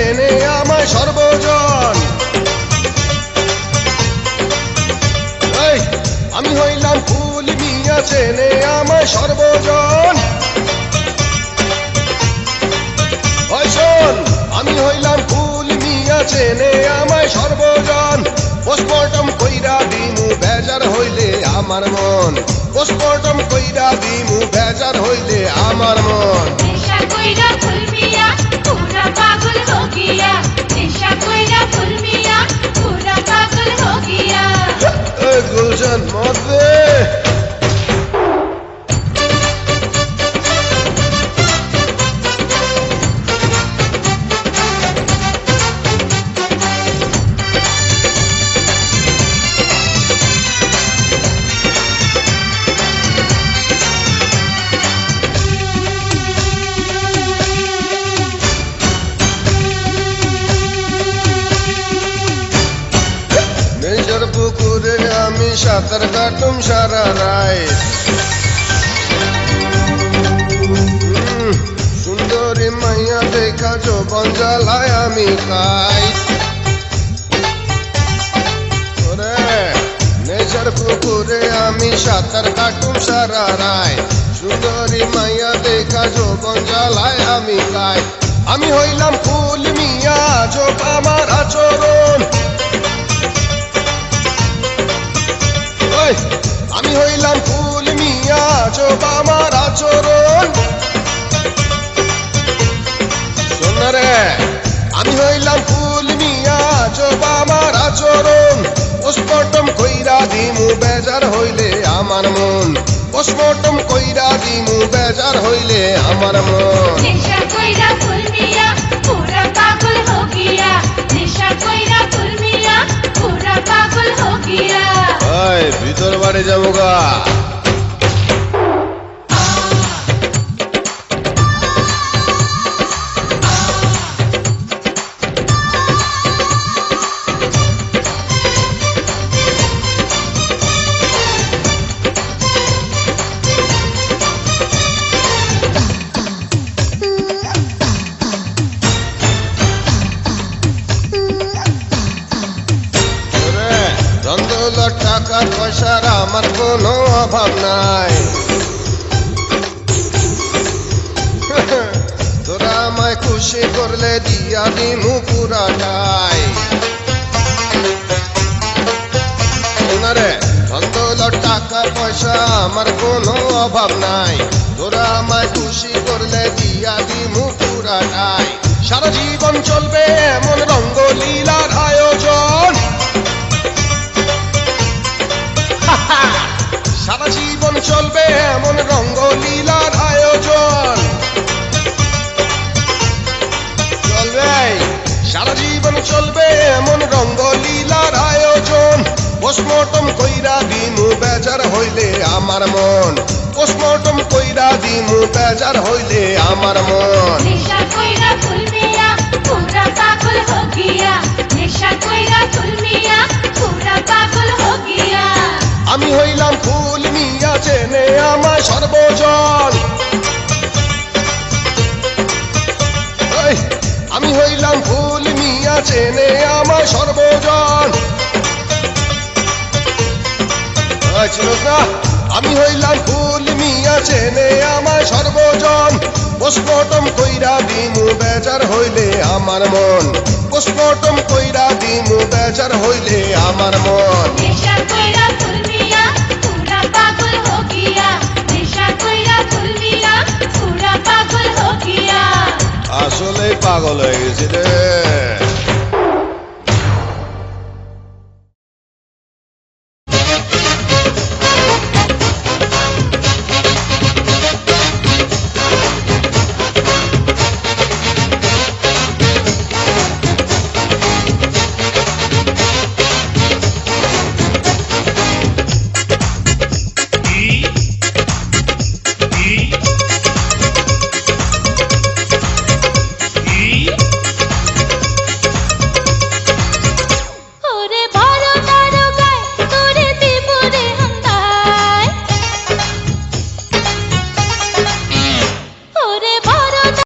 চেনে আমায় সর্বজন। আমি হইলাম ফুল মিয়া চেনে আমায় সর্বজন। শোন, আমি হইলাম ফুল মিয়া চেনে আমায় সর্বজন। পোস্টমর্টম কইরা দিমু বেজার হইলে আমার মন, পোস্টমর্টম কইরা দিমু বেজার হইলে আমার মন। নেশা কইরা ফুল মিয়া পুরা পাগল হো গিয়া, নেশা কইরা ফুল মিয়া পুরা পাগল হো গিয়া। গুলশান মদ দে। নিজের পুকুরে আমি সাঁতার কাটুম সারা রাত। সুন্দরী মাইয়া দেখা যৌবন জ্বালায় আমি খাই। নিজের পুকুরে আমি সাঁতার কাটুম সারা রাত। সুন্দরী মাইয়া দেখা যৌবন জ্বালায় আমি খাই। আমি হইলাম ফুল মিয়া চোখ আমার আচরণ। আমি হইলাম ফুল মিয়া চোখ আমার আচরণ। শোন রে, আমি হইলাম ফুল মিয়া চোখ আমার আচরণ। পোস্টমর্টম কইরা দিমু বেজার হইলে আমার মন, পোস্টমর্টম কইরা দিমু বেজার হইলে আমার মন। নেশা কইরা ফুল মিয়া পুরা পাগল হো গিয়া, নেশা কইরা ফুল মিয়া পুরা পাগল হো গিয়া। ভিতর বাড়ি যাবো গা। টাকা পয়সার আমার কোনো অভাব নাই। তোরা আমায় খুশি করলে দিয়া দিমু পুরাটাই। রে ধন্দৌলত টাকা পয়সা আমার কোনো অভাব নাই। তোরা আমায় খুশি করলে দিয়া দিমু পুরাটাই। সারা জীবন চলবে এমন রঙ্গলীলার আয়োজন। সারা জীবন চলবে এমন রঙ্গলীলার আয়োজন। চলবে সারা জীবন চলবে এমন রঙ্গলীলার আয়োজন। পোস্টমর্টম কইরা দিমু বেজার হইলে আমার মন, পোস্টমর্টম কইরা দিমু বেজার হইলে আমার মন। নেশা কইরা ফুল মিয়া পুরা পাগল হো গিয়া, নেশা কইরা ফুল মিয়া পুরা পাগল হো গিয়া। আমি হইলাম ফুল মিয়া চেনে আমায় সর্বজন। আমি হইলাম ফুল মিয়া চেনে আমায় সর্বজন। আমি হইলাম ফুল মিয়া চেনে আমায় সর্বজন। পোস্টমর্টম কইরা দিমু বেজার হইলে আমার মন, পোস্টমর্টম কইরা দিমু বেজার হইলে আমার মন। নেশা কইরা ফুল মিয়া পুরা পাগল হো গিয়া, নেশা কইরা ফুল মিয়া পুরা পাগল হো গিয়া। আসলেই পাগল হয়ে গেছি রে।